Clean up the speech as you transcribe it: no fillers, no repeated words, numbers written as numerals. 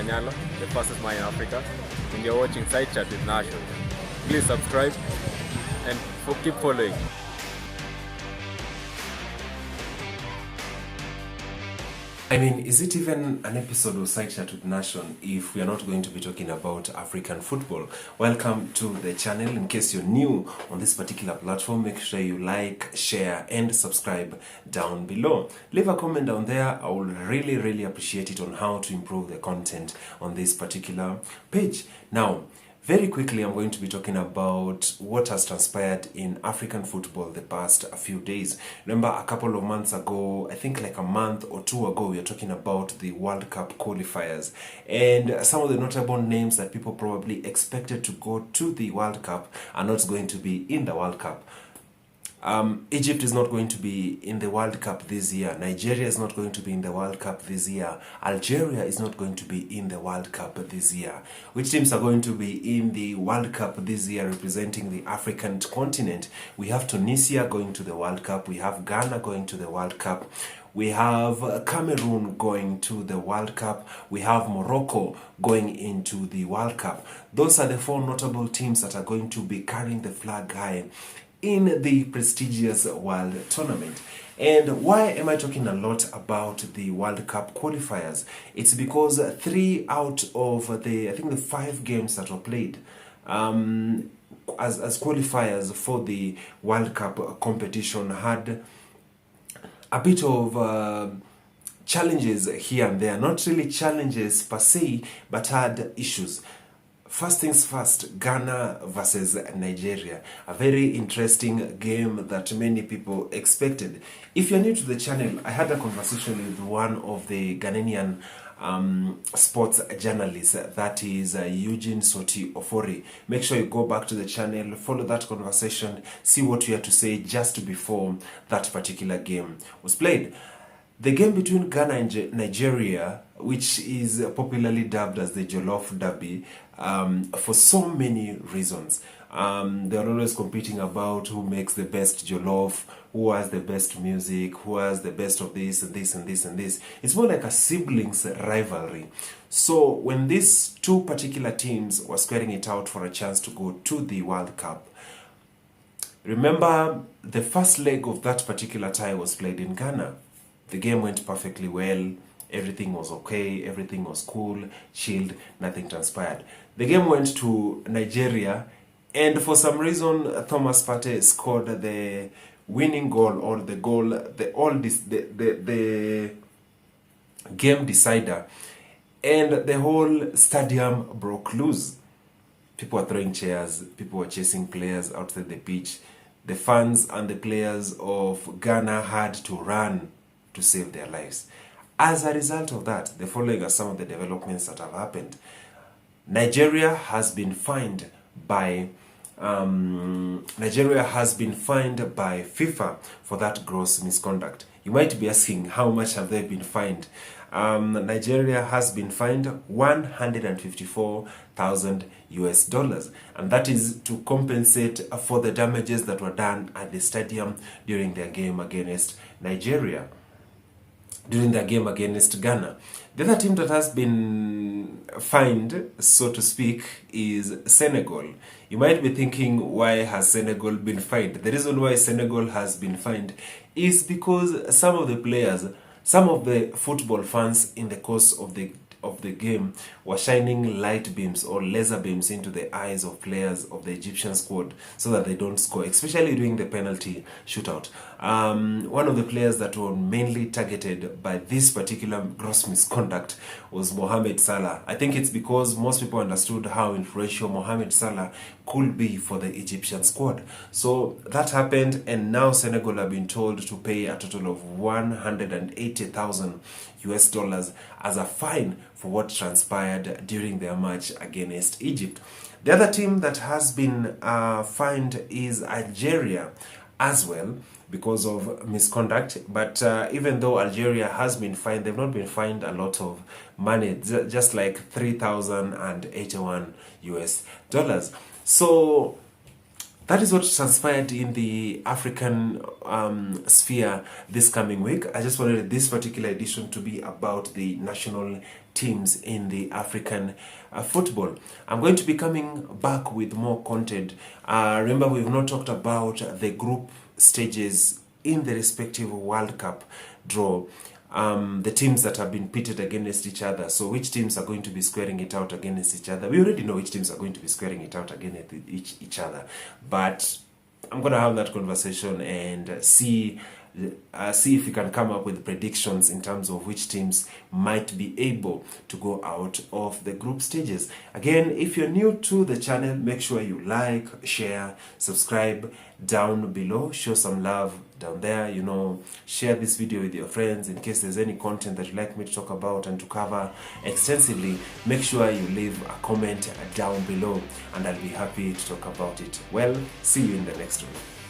Manyala, the fastest man in Africa, and you're watching Side Chat with Nation. Please subscribe and keep following. I mean, is it even an episode of Side Chat with Nation if we are not going to be talking about African football? Welcome to the channel. In case you're new on this particular platform, make sure you like, share, and subscribe down below. Leave a comment down there. I will really appreciate it on how to improve the content on this particular page. Now, very quickly, I'm going to be talking about what has transpired in African football the past few days. Remember, a couple of months ago, I think like a month or two ago, we were talking about the World Cup Qualifiers. And some of the notable names that people probably expected to go to the World Cup are not going to be in the World Cup. Egypt is not going to be in the World Cup this year. Nigeria is not going to be in the World Cup this year. Algeria is not going to be in the World Cup this year. Which teams are going to be in the World Cup this year representing the African continent? We have Tunisia going to the World Cup. We have Ghana going to the World Cup. We have Cameroon going to the World Cup. We have Morocco going into the World Cup. Those are the four notable teams that are going to be carrying the flag high in the prestigious World Tournament. And why am I talking a lot about the World Cup qualifiers? It's because 3 out of the 5 games that were played as qualifiers for the World Cup competition had a bit of challenges here and there. Not really challenges per se, but had issues. First things first, Ghana versus Nigeria. A very interesting game that many people expected. If you're new to the channel, I had a conversation with one of the Ghanaian sports journalists, that is Eugene Soti Ofori. Make sure you go back to the channel, follow that conversation, see what we had to say just before that particular game was played. The game between Ghana and Nigeria, which is popularly dubbed as the Jollof Derby, for so many reasons. They're always competing about who makes the best jollof, who has the best music, who has the best of this and this and this and this. It's more like a siblings rivalry. So when these two particular teams were squaring it out for a chance to go to the World Cup, remember the first leg of that particular tie was played in Ghana. The game went perfectly well. Everything was okay. Everything was cool, chilled. Nothing transpired. The game went to Nigeria, and for some reason, Thomas Partey scored the winning goal, or the goal, the game decider, and the whole stadium broke loose. People were throwing chairs. People were chasing players outside the pitch. The fans and the players of Ghana had to run to save their lives. As a result of that, the following are some of the developments that have happened. Nigeria has been fined by FIFA for that gross misconduct. You might be asking, how much have they been fined? Nigeria has been fined $154,000, and that is to compensate for the damages that were done at the stadium during their game against Nigeria. During their game against Ghana. The other team that has been fined, so to speak, is Senegal. You might be thinking, why has Senegal been fined? The reason why Senegal has been fined is because some of the players, some of the football fans in the course of the game were shining light beams or laser beams into the eyes of players of the Egyptian squad so that they don't score, especially during the penalty shootout. One of the players that were mainly targeted by this particular gross misconduct was Mohamed Salah. I think it's because most people understood how influential Mohamed Salah could be for the Egyptian squad. So that happened, and now Senegal have been told to pay a total of $180,000 as a fine for what transpired during their match against Egypt. The other team that has been fined is Algeria as well, because of misconduct. But even though Algeria has been fined, they've not been fined a lot of money, just like $3,081. So that is what transpired in the African sphere this coming week. I just wanted this particular edition to be about the national teams in the African football. I'm going to be coming back with more content. Remember, we've not talked about the group stages in the respective World Cup draw. The teams that have been pitted against each other. So which teams are going to be squaring it out against each other? We already know which teams are going to be squaring it out against each other. But I'm going to have that conversation and see if we can come up with predictions in terms of which teams might be able to go out of the group stages. Again, if you're new to the channel, make sure you like, share, subscribe down below, show some love down there, you know, share this video with your friends in case there's any content that you'd like me to talk about and to cover extensively. Make sure you leave a comment down below and I'll be happy to talk about it. Well, see you in the next one.